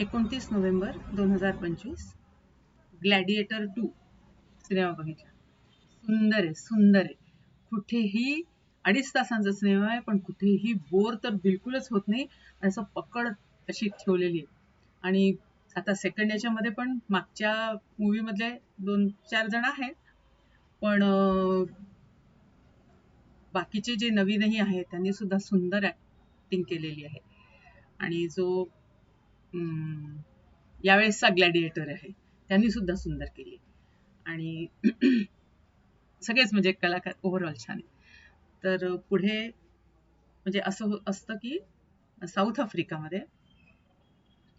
29 November 2025 gladiator 2 cinema बघितला. सुंदर आहे, सुंदर आहे. कुठेही 2.5 तासांचा सिनेमा आहे, पण कुठेही बोर तर बिलकुलच होत नाही. असं पकड अशी ठेवलेली आहे. आणि आता सेकंड याच्यामध्ये पण मागच्या मूवी मधले 2-4 जण आहेत, पण बाकीचे जे नवीनही आहेत त्यांनी सुद्धा सुंदर ऍक्टिंग केलेली आहे. आणि जो यावेळेसचा ग्लॅडिएटर आहे त्यांनी सुद्धा सुंदर केली. आणि सगळेच म्हणजे कलाकार ओव्हरऑल छान आहे. तर पुढे म्हणजे असं असतं की साऊथ आफ्रिकामध्ये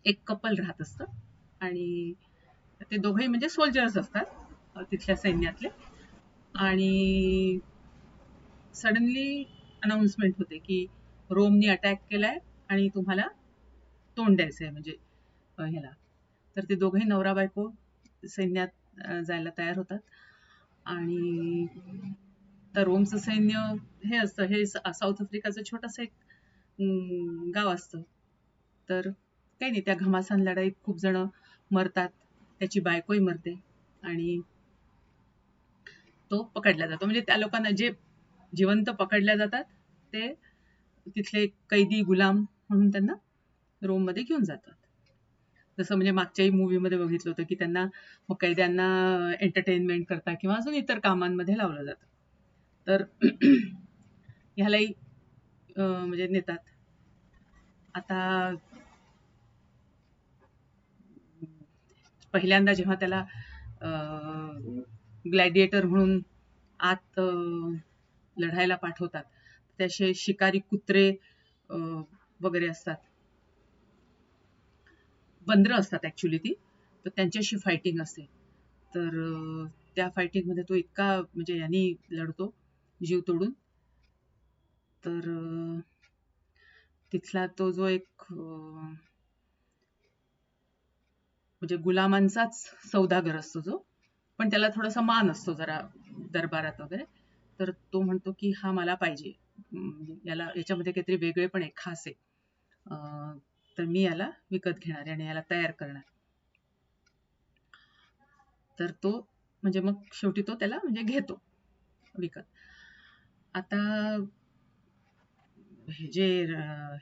एक कपल राहत असतं आणि ते दोघंही म्हणजे सोल्जर्स असतात तिथल्या सैन्यातले. आणि सडनली अनाउन्समेंट होते की रोमनी अटॅक केलाय आणि तुम्हाला तोंड द्यायचंय म्हणजे ह्याला. तर ते दोघंही नवरा बायको सैन्यात जायला तयार होतात. आणि तर रोमचं सैन्य हे असतं, हे साऊथ आफ्रिकाचं छोटंसं एक गाव असतं. तर काही नाही, त्या घमासान लढाईत खूप जण मरतात, त्याची बायकोही मरते आणि तो पकडला जातो. म्हणजे त्या लोकांना जे जिवंत पकडल्या जातात ते तिथले कैदी गुलाम म्हणून त्यांना रोममध्ये घेऊन जातात. जसं म्हणजे मागच्याही मूवीमध्ये बघितलं होतं की त्यांना मग कैद्यांना एंटरटेनमेंट करता किंवा अजून इतर कामांमध्ये लावलं जातं. तर ह्यालाही म्हणजे नेतात. आता पहिल्यांदा जेव्हा त्याला ग्लॅडिएटर म्हणून आत लढायला पाठवतात, त्याचे शिकारी कुत्रे वगैरे असतात, बंदरं असतात ऍक्च्युली ती, तर त्यांच्याशी फायटिंग असते. तर त्या फायटिंग मध्ये तो इतका म्हणजे यांनी लढतो जीव तोडून. तर तिथला तो जो एक म्हणजे गुलामांचाच सौदागर असतो जो, पण त्याला थोडासा मान असतो जरा दरबारात वगैरे. तर तो म्हणतो की हा मला पाहिजे, याला याच्यामध्ये काहीतरी वेगळे पण एक खास आहे, तर मी याला विकत घेणार आहे आणि याला तयार करणार. तर तो म्हणजे मग शेवटी तो त्याला म्हणजे घेतो विकत. आता जे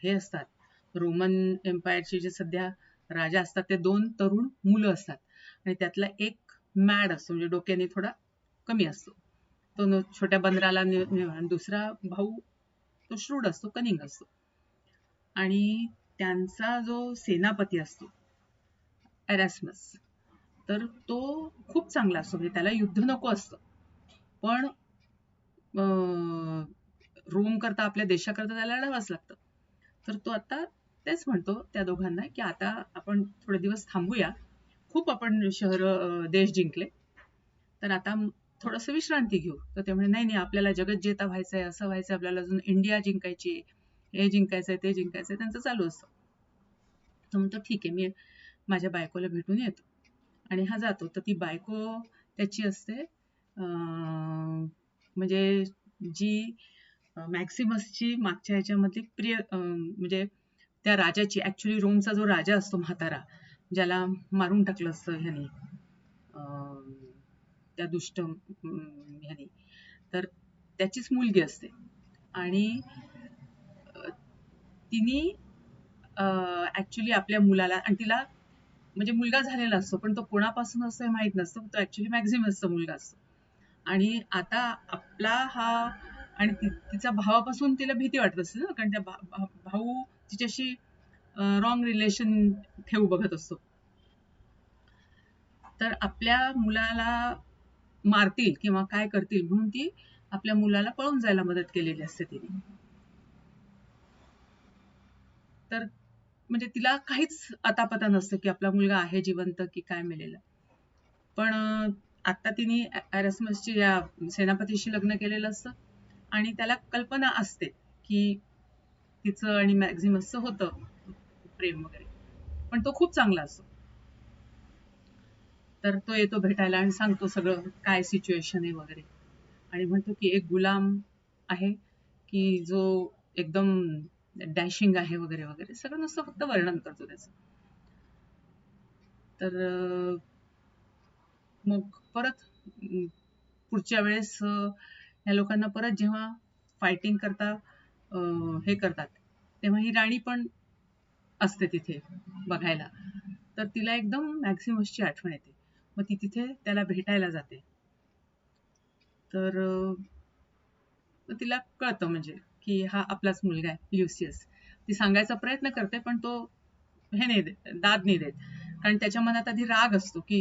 हे असतात रोमन एम्पायरचे जे सध्या राजा असतात ते 2 तरुण मुलं असतात आणि त्यातला एक मॅड असतो, म्हणजे डोक्याने थोडा कमी असतो, तो छोट्या बंदराला दुसरा भाऊ तो श्रूड असतो, कनिंग असतो. आणि त्यांचा जो सेनापती असतो एरास्मस, तर तो खूप चांगला असतो, म्हणजे त्याला युद्ध नको असतं, पण रोम करता आपल्या देशाकरता त्याला लढावंच लागतं. तर तो आता तेच म्हणतो त्या दोघांना की आता आपण थोडे दिवस थांबूया, खूप आपण शहर देश जिंकले, तर आता थोडंसं विश्रांती घेऊ. तर ते म्हणे नाही नाही, आपल्याला जगज्जेता व्हायचंय, असं व्हायचंय, आपल्याला अजून इंडिया जिंकायची, हे जिंकायचंय ते जिंकायचंय, त्यांचं चालू असतं. तो म्हणतो ठीक आहे, मी माझ्या बायकोला भेटून येतो. आणि हा जातो. तर ती बायको त्याची असते म्हणजे जी मॅक्सिमसची मागच्या ह्याच्यामधली प्रिय, म्हणजे त्या राजाची, ऍक्च्युली रोमचा जो राजा असतो म्हातारा, ज्याला मारून टाकलं असतं ह्यानी, त्या दुष्ट ह्यानी, तर त्याचीच मुलगी असते. आणि तिने ऍक्च्युली आपल्या मुलाला, आणि तिला म्हणजे मुलगा झालेला असतो, पण तो कोणापासून असतो हे माहित नसतं, तो ऍक्च्युली मॅक्झिमसचा मुलगा असतो. आणि आता आपला हा, आणि तिच्या भावापासून तिला भीती वाटत असते ना, कारण त्या भाऊ तिच्याशी रॉंग रिलेशन ठेवू बघत असतो. तर आपल्या मुलाला मारतील किंवा काय करतील म्हणून ती आपल्या मुलाला पळून जायला मदत केलेली असते तिने. तर म्हणजे तिला काहीच अतापता नसतं की आपला मुलगा आहे जिवंत की काय मेलेला. पण आता तिने एरास्मसची या सेनापतीशी लग्न केलेलं असतं आणि त्याला कल्पना असते की तिचं आणि मॅक्झिमसचं होतं प्रेम वगैरे, पण तो खूप चांगला असतो. तर तो येतो भेटायला आणि सांगतो सगळं काय सिच्युएशन आहे वगैरे, आणि म्हणतो की एक गुलाम आहे की जो एकदम डॅशिंग आहे वगैरे वगैरे, सगळं नुसतं फक्त वर्णन करतो त्याचं. तर मग परत पुढच्या वेळेस या लोकांना परत जेव्हा फायटिंग करता हे करतात, तेव्हा ही राणी पण असते तिथे बघायला. तर तिला एकदम मॅक्सिमसची आठवण येते. मग ती तिथे त्याला भेटायला जाते. तर तिला कळतं म्हणजे की हा आपलाच मुलगा आहे ल्युसियस. ती सांगायचा प्रयत्न करते, पण तो हे नाही देत, दाद नाही देत. कारण त्याच्या मनात आधी राग असतो की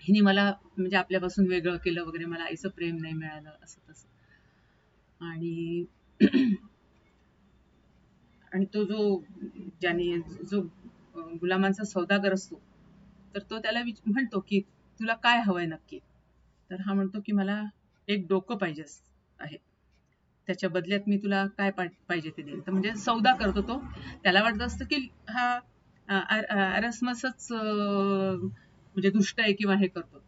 हिने मला म्हणजे आपल्यापासून वेगळं केलं वगैरे, मला आईचं प्रेम नाही मिळालं, असं तसं. आणि आणि तो ज्याने जो गुलामांचा सौदागर असतो, तर तो त्याला म्हणतो की तुला काय हवंय नक्की. तर हा म्हणतो की मला एक डोकं पाहिजे आहे, त्याच्या बदल्यात मी तुला काय पाहिजे ते देईन. तर म्हणजे सौदा करतो तो. त्याला वाटत असतं की हा अरसमसच म्हणजे दुष्ट आहे किंवा हे करतो.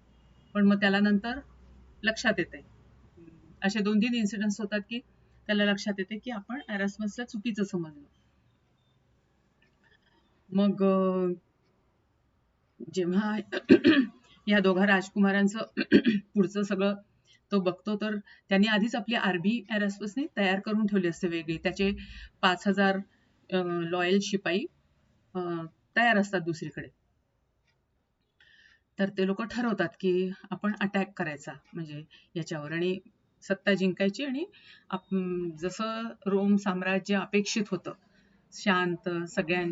पण मग त्याला नंतर लक्षात येते, असे 2-3 इन्सिडेंट्स होतात की त्याला लक्षात येते की आपण अरसमसला चुकीचं समजलं. मग जेव्हा या दोघा राजकुमारांचं पुढचं सगळं तो बघतो, तर त्यांनी आधीच आपली आर्मी एरस्पसने तयार करून ठेवली असते वेगळी. त्याचे 5,000 लॉयल शिपाई तयार असतात दुसरीकडे. तर ते लोक ठरवतात की आपण अटॅक करायचा म्हणजे याच्यावर, आणि सत्ता जिंकायची, आणि जसं रोम साम्राज्य अपेक्षित होतं, शांत, सगळ्या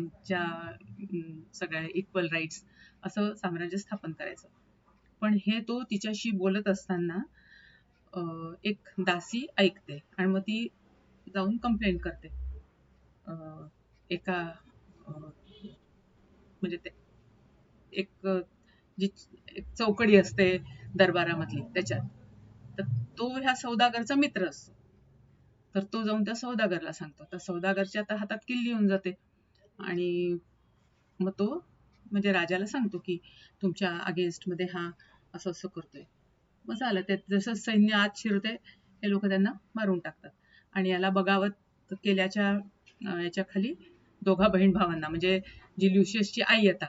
इक्वल राईट्स, असं साम्राज्य स्थापन करायचं. पण हे तो तिच्याशी बोलत असताना एक दासी ऐकते, आणि मग ती जाऊन कंप्लेंट करते एका म्हणजे ते एक जी एक चौकडी असते दरबारामधली त्याच्यात. तर तो ह्या सौदागरचा मित्र असतो. तर तो जाऊन त्या सौदागरला सांगतो. तर सौदागरच्या आता हातात किल्ली येऊन जाते, आणि मग तो म्हणजे राजाला सांगतो की तुमच्या अगेन्स्ट मध्ये हा असं असं करतोय. मग झालं, ते जसं सैन्य आत शिरते हे लोक त्यांना मारून टाकतात. आणि याला बगावत केल्याच्या याच्या खाली दोघा बहीण भावांना, म्हणजे जी ल्युशियसची आई आता,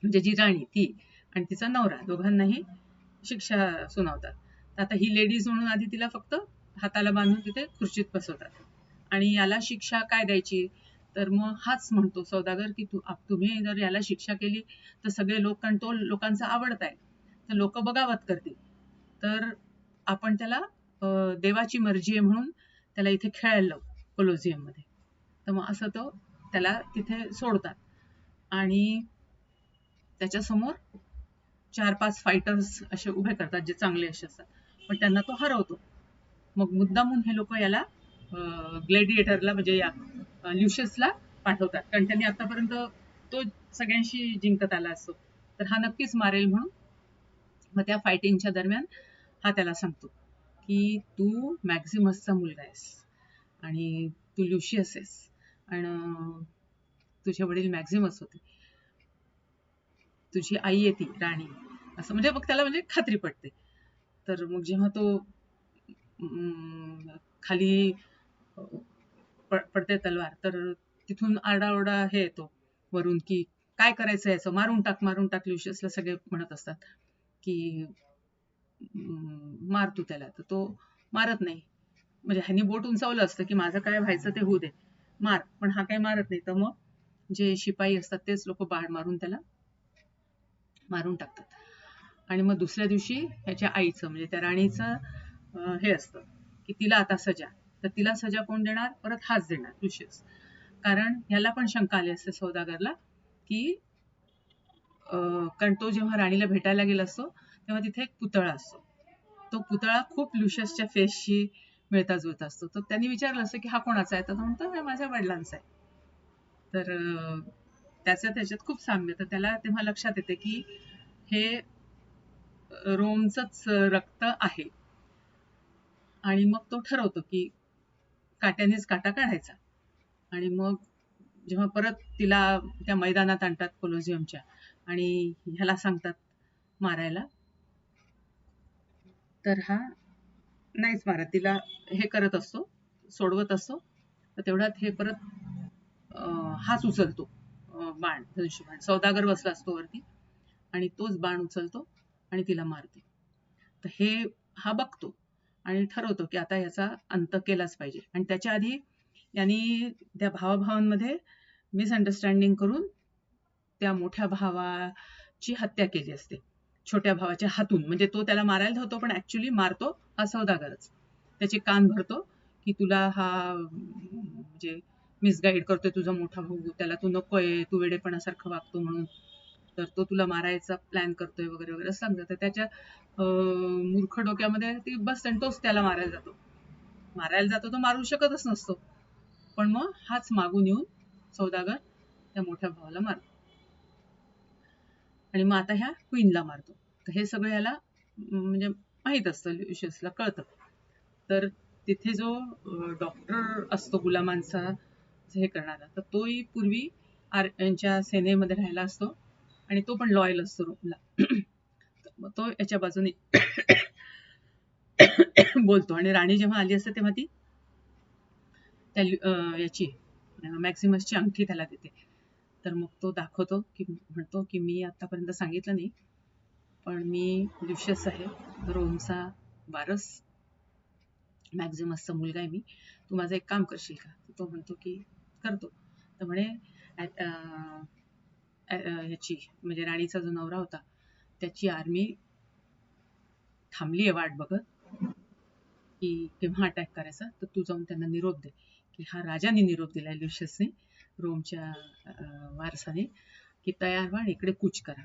म्हणजे जी राणी ती आणि तिचा नवरा, दोघांनाही शिक्षा सुनावतात. तर आता ही लेडीज म्हणून आधी तिला फक्त हाताला बांधून तिथे खुर्चीत बसवतात, आणि याला शिक्षा काय द्यायची. तर मग हाच म्हणतो सौदागर की तुम्ही जर याला शिक्षा केली तर सगळे लोक, कारण तो लोकांचा आवडत आहे, तर लोक बगावत करतील. तर आपण त्याला देवाची मर्जी आहे म्हणून त्याला इथे खेळायला लावू कोलोझियम मध्ये. तर मग असं तो त्याला तिथे सोडतात, आणि त्याच्यासमोर 4-5 फायटर्स असे उभे करतात जे चांगले असे असतात, पण त्यांना तो हरवतो. मग मुद्दामून हे लोक याला ग्लॅडिएटरला म्हणजे या ल्युशियसला पाठवतात, कारण त्यांनी आतापर्यंत तो सगळ्यांशी जिंकत आला असतो, तर हा नक्कीच मारेल म्हणून. मग त्या फायटिंगच्या दरम्यान हा त्याला सांगतो की तू मॅक्झिमसचा मुलगा आहेस, आणि तू ल्युशियस आहेस, आणि तुझे वडील मॅक्झिमस होते, तुझी आई आहे ती राणी, असं म्हणजे मग त्याला म्हणजे खात्री पटते. तर मग जेव्हा तो खाली पडते तलवार, तर तिथून आरडाओरडा हे येतो वरून की काय करायचं याचं, मारून टाक मारून टाक. ल्युशियसला सगळे म्हणत असतात की मार तू त्याला. तर तो मारत नाही, म्हणजे ह्यांनी बोट उंचावलं असतं की माझं काय व्हायचं ते होऊ दे, मार, पण हा काही मारत नाही. तर मग जे शिपाई असतात तेच लोक बाण मारून त्याला मारून टाकतात. आणि मग दुसऱ्या दिवशी ह्याच्या आईचं म्हणजे त्या राणीचं हे असतं की तिला आता सजा. तर तिला सजा कोण देणार, परत हाच देणार ल्युशियस. कारण ह्याला पण शंका आली असते सौदागरला की कारण तो जेव्हा राणीला भेटायला गेला असतो तेव्हा तिथे एक पुतळा असतो, तो पुतळा खूप ल्युशियसच्या फेसशी मिळता जुळता असतो. तर त्यांनी विचारलं असतं की हा कोणाचा आहे, तर तो म्हणतो हा माझ्या वडिलांचा आहे. तर त्याच्यात खूप साम्य. तर त्याला तेव्हा लक्षात येते की हे रोमचंच रक्त आहे, आणि मग तो ठरवतो की काट्यानेच काटा काढायचा. आणि मग जेव्हा परत तिला त्या मैदानात आणतात कोलोझियमच्या, आणि ह्याला सांगतात मारायला, तर हा नाहीच मारत, तिला हे करत असतो, सोडवत असतो. तर तेवढ्यात हे परत हाच उचलतो बाण, धनुष्यबाण. सौदागर बसला असतो वरती आणि तोच बाण उचलतो आणि तिला मारतो. तर हा बघतो आणि ठरवतो की आता याचा अंत केलाच पाहिजे. आणि त्याच्या आधी यांनी त्या भावाभावांमध्ये मिसअंडरस्टँडिंग करून त्या मोठ्या भावाची हत्या केली असते छोट्या भावाच्या हातून. म्हणजे तो त्याला मारायला धावतो पण ऍक्च्युली मारतो हा सौदागरच. त्याचे कान भरतो की तुला हा म्हणजे मिसगाईड करतोय तुझा मोठा भाऊ, त्याला तू नकोय, तू वेडेपणासारखं वागतो म्हणून, तर तो तुला मारायचा प्लॅन करतोय वगैरे वगैरे सांगतं. तर त्याच्या मूर्ख डोक्यामध्ये ती बस आणि तोच त्याला मारायला जातो. तो मारू शकतच नसतो, पण मग हाच मागून येऊन सौदागर त्या मोठ्या भावाला मारतो आणि मग आता ह्या क्वीनला मारतो. तर हे सगळं ह्याला म्हणजे माहित असतं, ल्युशियसला कळतं. तर तिथे जो डॉक्टर असतो गुलामांचा हे करणारा, तर तोही पूर्वी यांच्या सेनेमध्ये राहिला असतो आणि तो पण लॉयल असतो रोमला. मग तो याच्या बाजूने बोलतो आणि राणी जेव्हा आली असते तेव्हा ती त्या याची मॅक्सिमसची अंगठी त्याला देते. तर मग तो दाखवतो की म्हणतो की मी आतापर्यंत सांगितलं नाही, पण मी ल्युशियस आहे, रोमचा वारस, मॅक्झिमसचा मुलगा आहे मी. तू माझं एक काम करशील का? तो म्हणतो की करतो. तर म्हणे ह्याची म्हणजे राणीचा जो नवरा होता त्याची आर्मी थांबली आहे वाट बघत की केव्हा अटॅक करायचा. तर तू जाऊन त्यांना निरोप दे की हा राजाने निरोप दिलाय ल्युशियसने, रोमच्या वारसाने, की तयार व्हा आणि इकडे कूच करा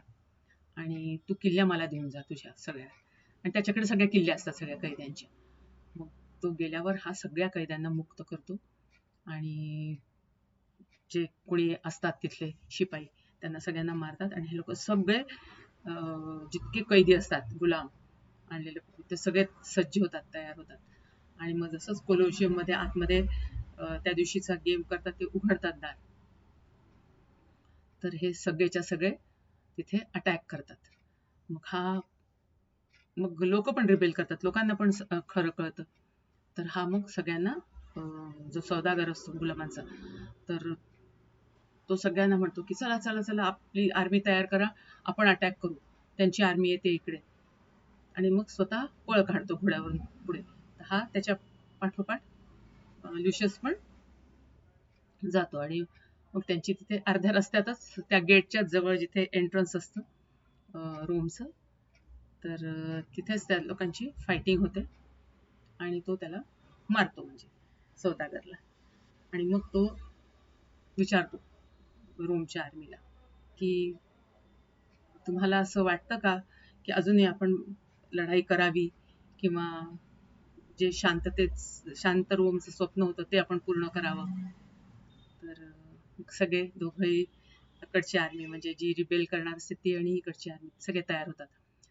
आणि तू किल्ल्या मला देऊन जा तुझ्या सगळ्या. आणि त्याच्याकडे सगळ्या किल्ल्या असतात सगळ्या कैद्यांच्या. मग तो गेल्यावर हा सगळ्या कैद्यांना मुक्त करतो आणि जे कोणी असतात तिथले शिपाई त्यांना सगळ्यांना मारतात आणि हे लोक सगळे जितके कैदी असतात गुलाम आणलेले ते सगळे सज्ज होतात, तयार होतात. आणि मग जसंच कोलोशियम मध्ये आतमध्ये त्या दिवशीचा गेम करतात ते उघडतात दार, तर हे सगळेच्या सगळे तिथे अटॅक करतात. मग लोक पण रिबेल करतात, लोकांना पण खरं कळतं. तर हा मग सगळ्यांना जो सौदागर असतो गुलामांचा, तर तो सगळ्यांना म्हणतो की चला चला चला आपली आर्मी तयार करा, आपण अटॅक करू, त्यांची आर्मी येते इकडे. आणि मग स्वतः पळ काढतो घोड्यावरून पुढे. हा त्याच्या पाठोपाठ ल्युशियस पण जातो आणि मग त्यांची तिथे अर्ध्या रस्त्यातच त्या गेटच्या जवळ जिथे एंट्रन्स असतं रोमचं, तर तिथेच त्या लोकांची फायटिंग होते आणि तो त्याला मारतो म्हणजे सौदागरला. आणि मग तो विचारतो रोमच्या आर्मीला की तुम्हाला असं वाटतं का की अजूनही आपण लढाई करावी किंवा जे शांत रोमचं स्वप्न होतं ते आपण पूर्ण करावं. तर सगळे दोघंही, इकडची आर्मी म्हणजे जी रिबेल करणार असते ती आणि इकडची आर्मी, सगळे तयार होतात.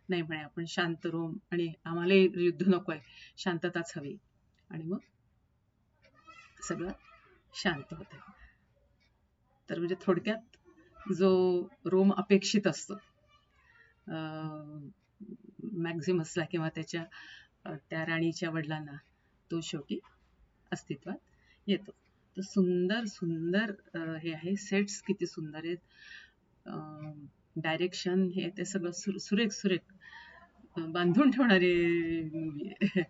नाही म्हणे आपण शांत रोम आणि आम्हाला युद्ध नकोय, शांतताच हवी. आणि मग सगळं शांत होतं. तर म्हणजे थोडक्यात जो रोम अपेक्षित असतो मॅक्झिमसला किंवा त्याच्या त्या राणीच्या वडिलांना, तो शेवटी अस्तित्वात येतो. तर सुंदर सुंदर हे आहे, सेट्स किती सुंदर आहेत, डायरेक्शन हे ते सगळं सुरेख सुरेख बांधून ठेवणारी मूवी आहे.